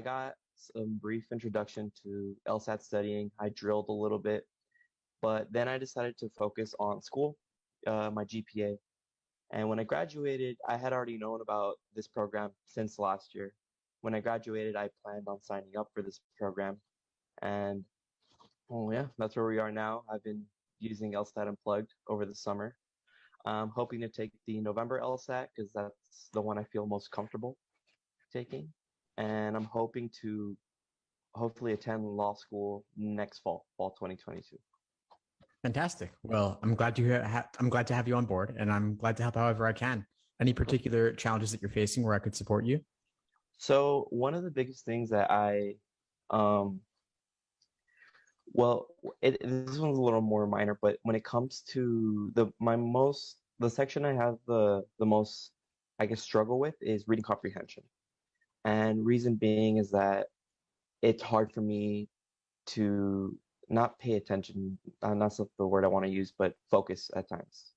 got some brief introduction to LSAT studying. I drilled a little bit, but then I decided to focus on school, my GPA. And when I graduated, I had already known about this program since last year. When I graduated, I planned on signing up for this program. And oh yeah, that's where we are now. I've been using LSAT Unplugged over the summer. I'm hoping to take the November LSAT because that's the one I feel most comfortable taking. And I'm hoping to hopefully attend law school next fall 2022. Fantastic. Well, I'm glad to have you on board, and I'm glad to help however I can. Any particular challenges that you're facing where I could support you? So one of the biggest things that um, well, this one's a little more minor, but when it comes to the section I have the most, I guess, struggle with is reading comprehension. And reason being is that it's hard for me to not pay attention. That's not the word I want to use, but focus at times.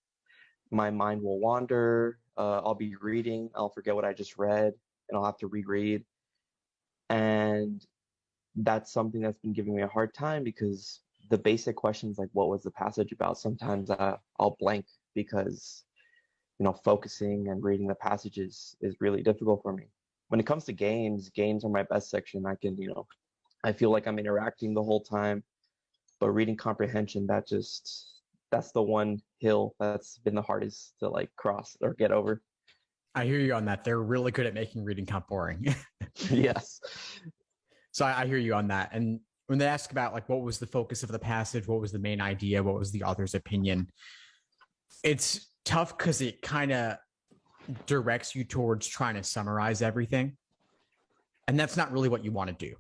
My mind will wander. I'll be reading, I'll forget what I just read, and I'll have to reread. And that's something that's been giving me a hard time because the basic questions like what was the passage about, sometimes I'll blank because focusing and reading the passages is really difficult for me. When it comes to games are my best section. I feel like I'm interacting the whole time, but reading comprehension, that's the one hill that's been the hardest to like cross or get over. I hear you on that. They're really good at making reading comp boring. Yes. So I hear you on that. And when they ask about like what was the focus of the passage, what was the main idea, what was the author's opinion, it's tough because it kind of directs you towards trying to summarize everything. And that's not really what you want to do.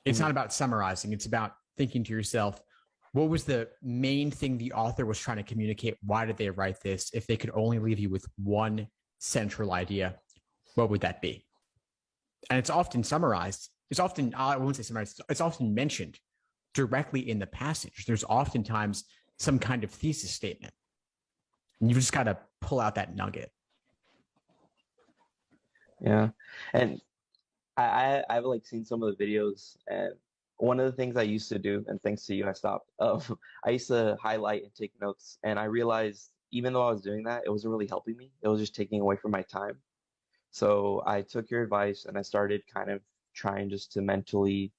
It's not about summarizing. It's about thinking to yourself, what was the main thing the author was trying to communicate? Why did they write this? If they could only leave you with one central idea, what would that be? And it's often summarized. It's often, I won't say summarized, it's often mentioned directly in the passage. There's oftentimes some kind of thesis statement. And you've just got to pull out that nugget. Yeah. And I've like seen some of the videos, and one of the things I used to do, and thanks to you, I stopped. I used to highlight and take notes, and I realized even though I was doing that, it wasn't really helping me. It was just taking away from my time. So I took your advice and I started kind of trying just to mentally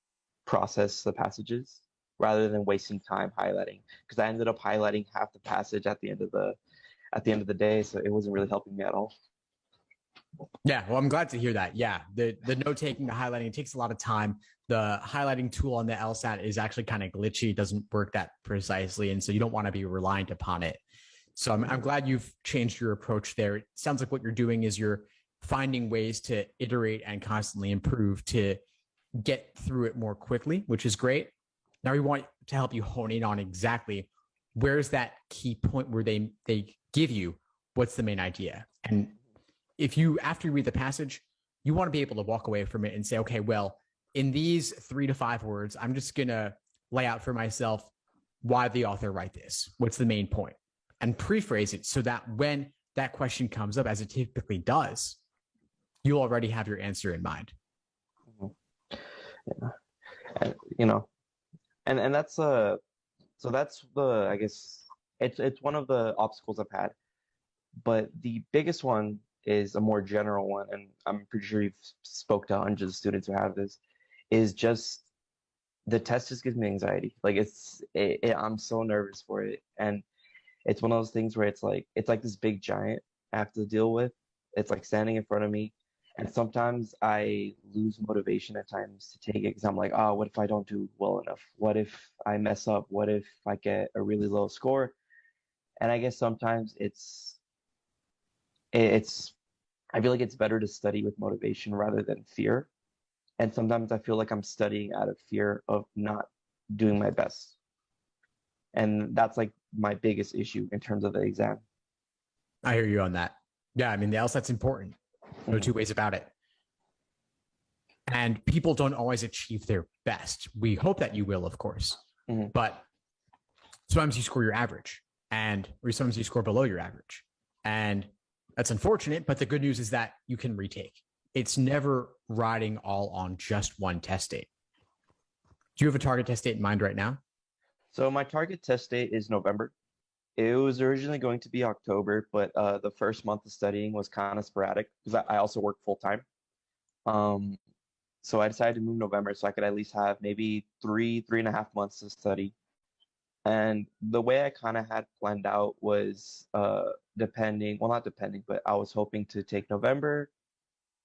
process the passages rather than wasting time highlighting, because I ended up highlighting half the passage at the end of the day, so it wasn't really helping me at all. Yeah, well, I'm glad to hear that. Yeah, the note taking, the highlighting, it takes a lot of time. The highlighting tool on the LSAT is actually kind of glitchy. It doesn't work that precisely, and so you don't want to be reliant upon it. So I'm glad you've changed your approach there. It sounds like what you're doing is you're finding ways to iterate and constantly improve to get through it more quickly, which is great. Now we want to help you hone in on exactly where's that key point where they give you what's the main idea. And if you, after you read the passage, you want to be able to walk away from it and say, okay, well, in these 3 to 5 words, I'm just going to lay out for myself why the author write this. What's the main point? And prephrase it so that when that question comes up, as it typically does, you'll already have your answer in mind. Yeah. And, and that's so that's the, I guess it's one of the obstacles I've had, but the biggest one is a more general one, and I'm pretty sure you've spoke to hundreds of students who have this, is just the test just gives me anxiety. Like I'm so nervous for it, and it's one of those things where it's like this big giant I have to deal with. It's like standing in front of me, and sometimes I lose motivation at times to take it because I'm like, oh, what if I don't do well enough? What if I mess up? What if I get a really low score? And I guess sometimes it's I feel like it's better to study with motivation rather than fear. And sometimes I feel like I'm studying out of fear of not doing my best. And that's like my biggest issue in terms of the exam. I hear you on that. Yeah, I mean, the LSAT's important. No two ways about it. And people don't always achieve their best. We hope that you will, of course. But sometimes you score your average, or sometimes you score below your average. And that's unfortunate, but the good news is that you can retake. it's never riding all on just one test date. Do you have a target test date in mind right now? So my target test date is November. It was originally going to be October, but the first month of studying was kind of sporadic because I also work full time. Um, so I decided to move November so I could at least have maybe 3.5 months to study. And the way I kind of had planned out was depending, well, not depending, but I was hoping to take November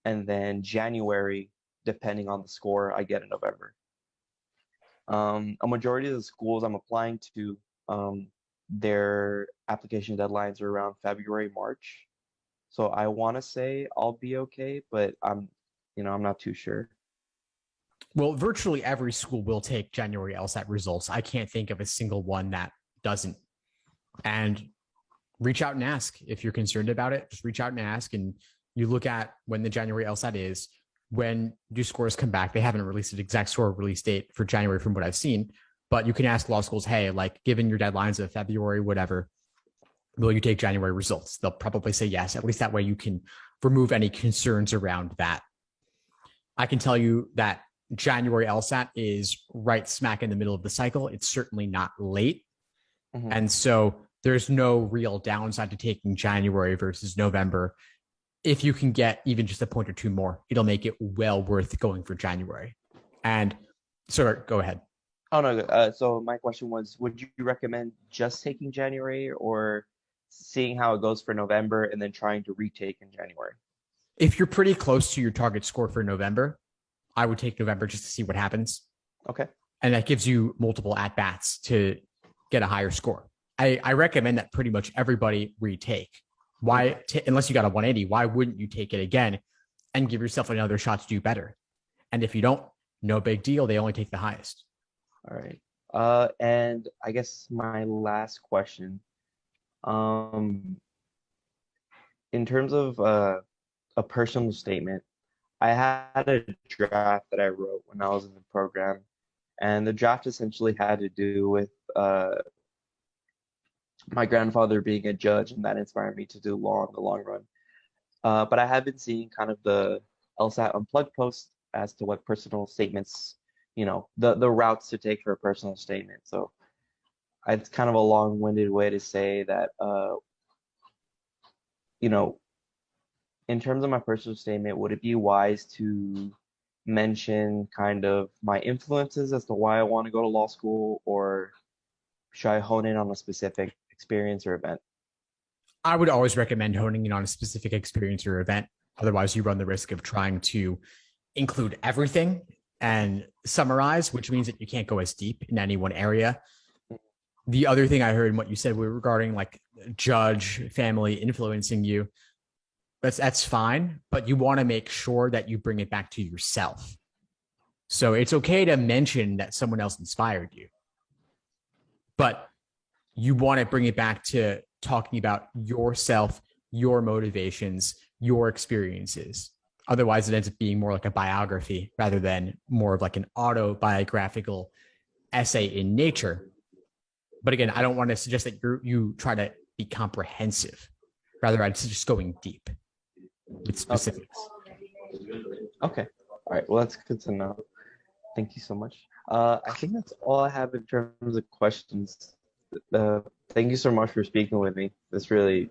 and then January, depending on the score I get in November. A majority of the schools I'm applying to, their application deadlines are around February, March. So I want to say I'll be okay, but I'm not too sure. Well, virtually every school will take January LSAT results. I can't think of a single one that doesn't. And reach out and ask if you're concerned about it. Just reach out and ask. And you look at when the January LSAT is, when do scores come back? They haven't released an exact score release date for January from what I've seen, but you can ask law schools, hey, like given your deadlines of February, whatever, will you take January results? They'll probably say yes. At least that way you can remove any concerns around that. I can tell you that January LSAT is right smack in the middle of the cycle. It's certainly not late. Mm-hmm. And so there's no real downside to taking January versus November. If you can get even just a point or two more, it'll make it well worth going for January. And sorry, go ahead. Oh, no. So my question was, would you recommend just taking January or seeing how it goes for November and then trying to retake in January? If you're pretty close to your target score for November, I would take November just to see what happens. Okay. And that gives you multiple at-bats to get a higher score. I recommend that pretty much everybody retake. Why, unless you got a 180, why wouldn't you take it again and give yourself another shot to do better? And if you don't, no big deal. They only take the highest. All right. And I guess my last question, in terms of a personal statement, I had a draft that I wrote when I was in the program, and the draft essentially had to do with my grandfather being a judge, and that inspired me to do law in the long run. But I have been seeing kind of the LSAT Unplugged post as to what personal statements, the routes to take for a personal statement. So it's kind of a long-winded way to say that, in terms of my personal statement, would it be wise to mention kind of my influences as to why I want to go to law school, or should I hone in on a specific experience or event? I would always recommend honing in on a specific experience or event. Otherwise, you run the risk of trying to include everything and summarize, which means that you can't go as deep in any one area. The other thing I heard in what you said regarding like judge family influencing you, that's fine, but you want to make sure that you bring it back to yourself. So it's okay to mention that someone else inspired you, but you want to bring it back to talking about yourself, your motivations, your experiences. Otherwise, it ends up being more like a biography rather than more of like an autobiographical essay in nature. But again, I don't want to suggest that you try to be comprehensive. Rather, I'd suggest going deep with specifics. Okay. All right. Well, that's good to know. Thank you so much. I think that's all I have in terms of questions. Thank you so much for speaking with me. This really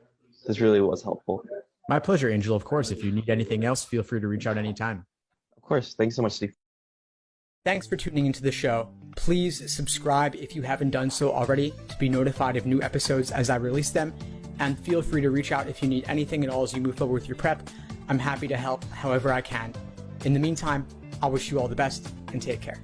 was helpful. My pleasure, Angel. Of course, if you need anything else, feel free to reach out anytime. Of course. Thanks so much, Steve. Thanks for tuning into the show. Please subscribe if you haven't done so already to be notified of new episodes as I release them. And feel free to reach out if you need anything at all as you move forward with your prep. I'm happy to help however I can. In the meantime, I'll wish you all the best and take care.